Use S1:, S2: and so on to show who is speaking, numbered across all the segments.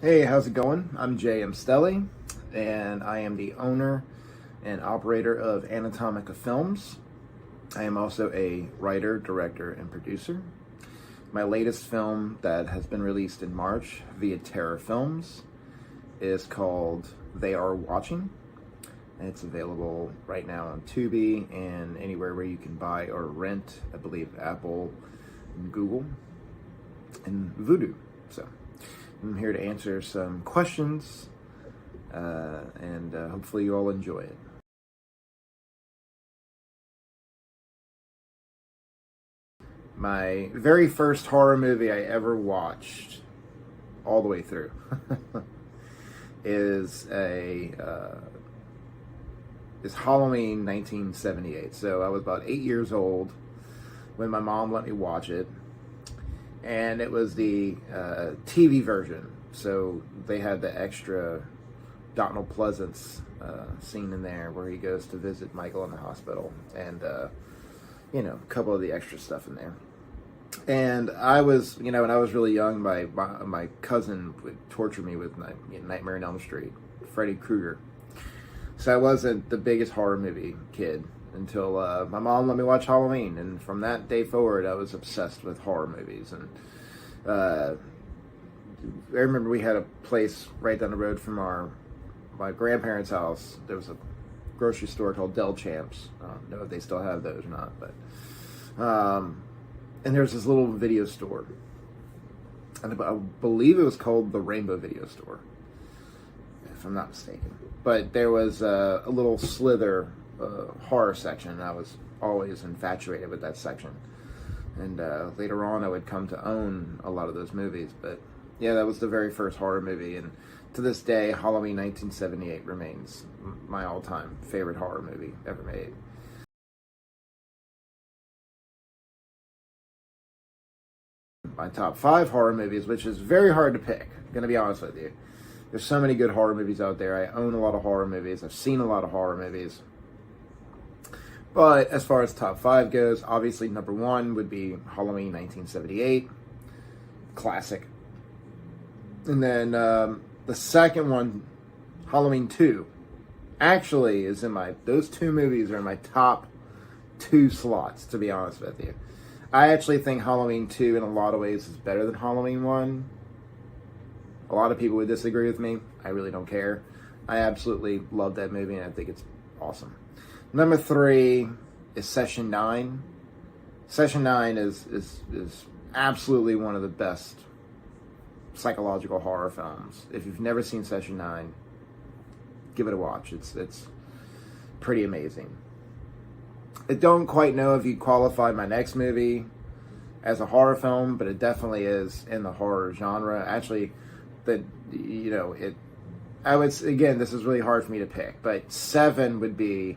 S1: Hey, how's it going? I'm Stelly, and I am the owner and operator of Anatomica Films. I am also a writer, director, and producer. My latest film that has been released in March via Terror Films is called They Are Watching. And it's available right now on Tubi and anywhere where you can buy or rent, I believe Apple and Google and Vudu. So I'm here to answer some questions, and hopefully you all enjoy it. My very first horror movie I ever watched, all the way through, is Halloween 1978. So I was about 8 years old when my mom let me watch it. And it was the TV version, so they had the extra Donald Pleasance scene in there where he goes to visit Michael in the hospital, and a couple of the extra stuff in there. And I was, when I was really young, my cousin would torture me with Nightmare on Elm Street, Freddy Krueger. So I wasn't the biggest horror movie kid until my mom let me watch Halloween, and from that day forward I was obsessed with horror movies. And I remember we had a place right down the road from my grandparents' house. There was a grocery store called Del Champs. I don't know if they still have those or not, but and there's this little video store, and I believe it was called the Rainbow Video Store, if I'm not mistaken. But there was a little slither horror section, and I was always infatuated with that section. And later on I would come to own a lot of those movies. But yeah, that was the very first horror movie, and to this day Halloween 1978 remains my all-time favorite horror movie ever made. My top 5 horror movies, which is very hard to pick, I'm gonna be honest with you. There's so many good horror movies out there. I own a lot of horror movies. I've seen a lot of horror movies. But as far as top 5 goes, obviously number 1 would be Halloween 1978. Classic. And then the second one, Halloween 2, actually is those 2 movies are in my top 2 slots, to be honest with you. I actually think Halloween 2 in a lot of ways is better than Halloween 1. A lot of people would disagree with me. I really don't care. I absolutely love that movie, and I think it's awesome. Number 3 is Session 9. Session 9 is absolutely one of the best psychological horror films. If you've never seen Session 9, give it a watch. It's pretty amazing. I don't quite know if you'd qualify my next movie as a horror film, but it definitely is in the horror genre. Actually, I would, again, this is really hard for me to pick, but 7 would be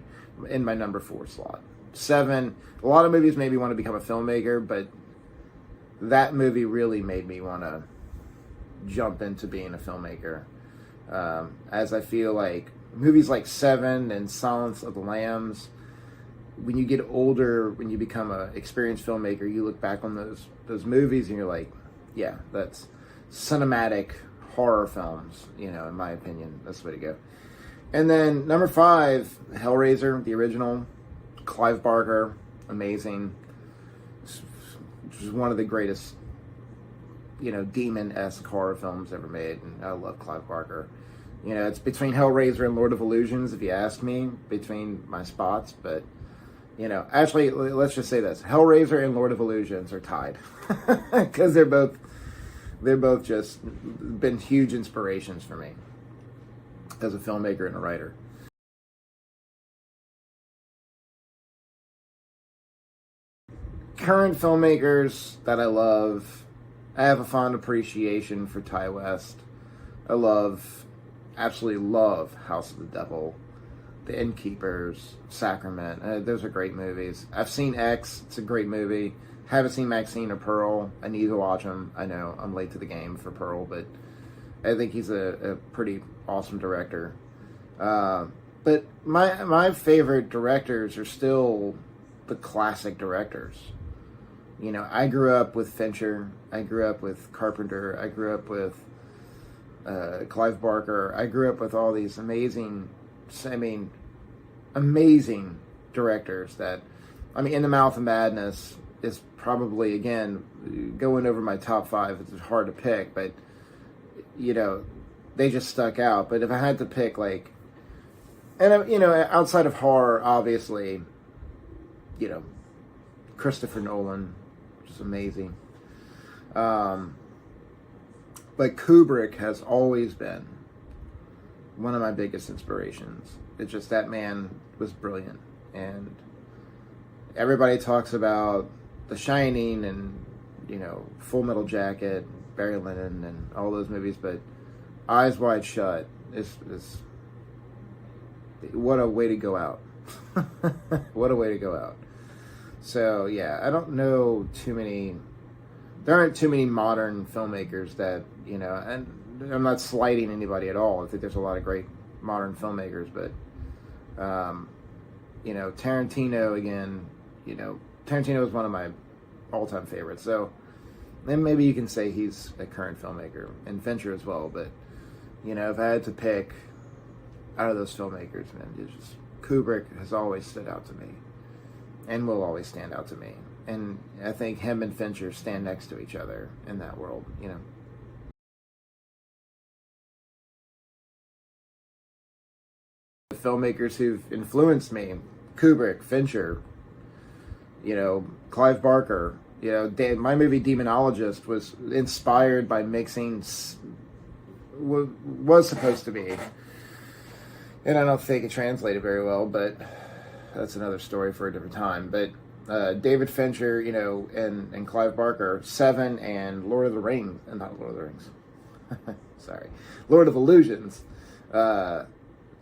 S1: in my number 4 slot. 7, a lot of movies made me want to become a filmmaker, but that movie really made me want to jump into being a filmmaker. As I feel like movies like 7 and Silence of the Lambs, when you get older, when you become an experienced filmmaker, you look back on those movies and you're like, yeah, that's cinematic horror films, in my opinion. That's the way to go. And then number 5, Hellraiser, the original. Clive Barker, amazing. Just one of the greatest, demon-esque horror films ever made. And I love Clive Barker. It's between Hellraiser and Lord of Illusions, if you ask me, between my spots. But, actually, let's just say this. Hellraiser and Lord of Illusions are tied. Because they're both just been huge inspirations for me as a filmmaker and a writer. Current filmmakers that I love, I have a fond appreciation for Ty West. I absolutely love House of the Devil, The Innkeepers, Sacrament. Those are great movies. I've seen X. It's a great movie. Haven't seen Maxine or Pearl. I need to watch them. I know I'm late to the game for Pearl, but I think he's a pretty awesome director. But my favorite directors are still the classic directors. I grew up with Fincher. I grew up with Carpenter. I grew up with Clive Barker. I grew up with all these amazing directors that, In the Mouth of Madness is probably, again, going over my top 5. It's hard to pick, but, they just stuck out. But if I had to pick, outside of horror, obviously, Christopher Nolan, which is amazing. But Kubrick has always been one of my biggest inspirations. It's just that man was brilliant. And everybody talks about The Shining and, Full Metal Jacket, Barry Lyndon, and all those movies, but Eyes Wide Shut is what a way to go out. What a way to go out. So, yeah, I don't know there aren't too many modern filmmakers that, and I'm not slighting anybody at all. I think there's a lot of great modern filmmakers, but, Tarantino, again, Tarantino is one of my all-time favorites. So, then maybe you can say he's a current filmmaker, and Fincher as well, but, if I had to pick out of those filmmakers, man, Kubrick has always stood out to me, and will always stand out to me. And I think him and Fincher stand next to each other in that world, The filmmakers who've influenced me, Kubrick, Fincher, Clive Barker, my movie Demonologist was inspired by mixing, was supposed to be, and I don't think it translated very well, but that's another story for a different time. But David Fincher, and Clive Barker, Seven and Lord of the Rings, and not Lord of the Rings, sorry, Lord of Illusions,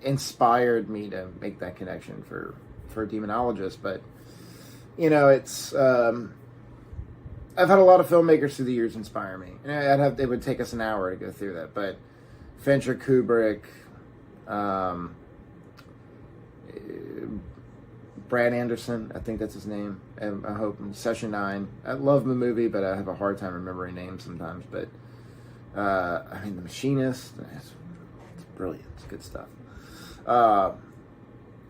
S1: inspired me to make that connection for Demonologist. But, it's, I've had a lot of filmmakers through the years inspire me. And it would take us an hour to go through that, but Fincher, Kubrick, Brad Anderson, I think that's his name. And I hope Session 9. I love the movie, but I have a hard time remembering names sometimes. But The Machinist, it's brilliant. It's good stuff.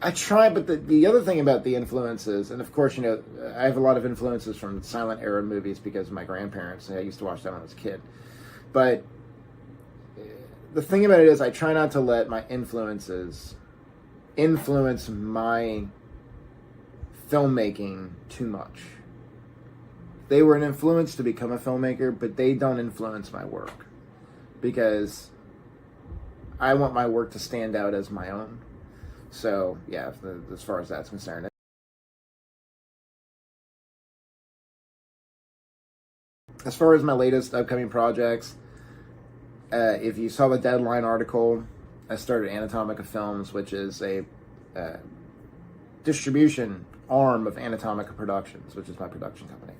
S1: I try, but the other thing about the influences, and of course, I have a lot of influences from silent era movies because of my grandparents, and I used to watch them when I was a kid. But the thing about it is, I try not to let my influences influence my filmmaking too much. They were an influence to become a filmmaker, but they don't influence my work, because I want my work to stand out as my own. So, yeah, as far as that's concerned. As far as my latest upcoming projects, if you saw the Deadline article, I started Anatomica Films, which is a distribution arm of Anatomica Productions, which is my production company.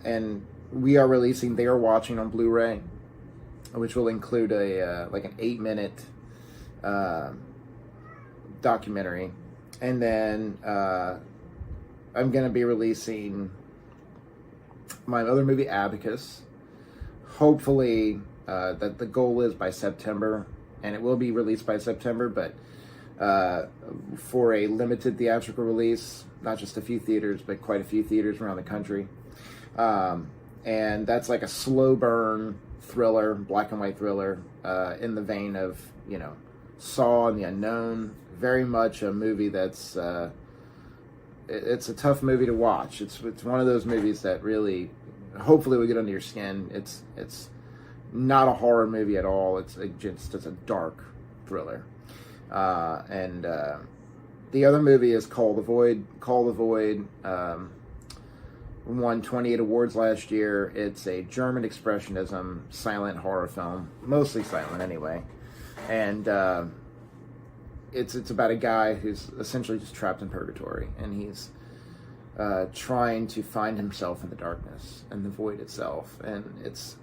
S1: And we are releasing They Are Watching on Blu-ray, which will include an 8-minute documentary. And then I'm going to be releasing my other movie, Abacus. Hopefully, that the goal is by September, and it will be released by September, but for a limited theatrical release, not just a few theaters, but quite a few theaters around the country. And that's like a slow burn thriller, black and white thriller, in the vein of, Saw and The Unknown. Very much a movie that's, it's a tough movie to watch. It's one of those movies that really, hopefully will get under your skin. It's not a horror movie at all. It's a dark thriller. And the other movie is Call the Void. Call the Void won 28 awards last year. It's a German expressionism silent horror film, mostly silent anyway. And it's about a guy who's essentially just trapped in purgatory, and he's trying to find himself in the darkness and the void itself. And it's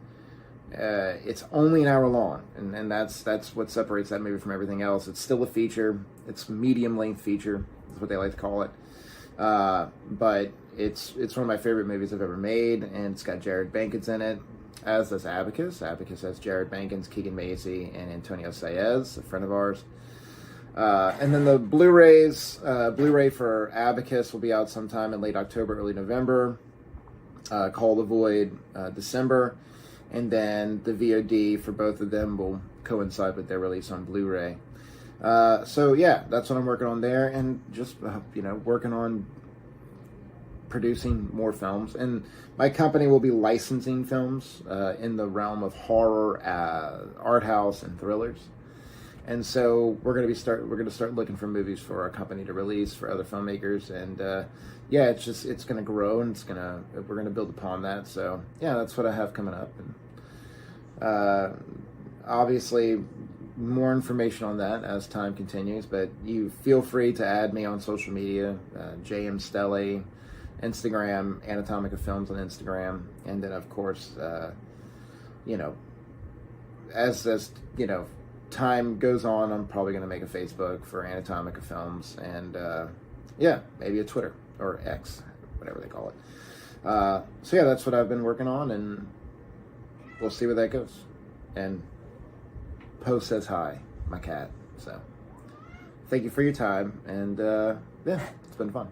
S1: only an hour long, and that's what separates that movie from everything else. It's still a feature. It's medium length feature. That's what they like to call it. But it's one of my favorite movies I've ever made, and it's got Jared Bankhead's in it. as does Abacus. Abacus has Jared Bankins, Keegan Macy, and Antonio Saez, a friend of ours. And then the Blu-rays, Blu-ray for Abacus will be out sometime in late October, early November. Call the Void, December. And then the VOD for both of them will coincide with their release on Blu-ray. So yeah, that's what I'm working on there, and just working on producing more films. And my company will be licensing films in the realm of horror, art house, and thrillers. And so we're gonna start looking for movies for our company to release for other filmmakers. And yeah, it's gonna grow, and we're gonna build upon that. So yeah, that's what I have coming up. And obviously, more information on that as time continues, but you feel free to add me on social media, JM Stelly, Instagram, Anatomica Films on Instagram, and then of course, as time goes on, I'm probably going to make a Facebook for Anatomica Films, and yeah, maybe a Twitter or X, whatever they call it. So yeah, that's what I've been working on, and we'll see where that goes. And Poe says hi, my cat. So thank you for your time, and yeah, it's been fun.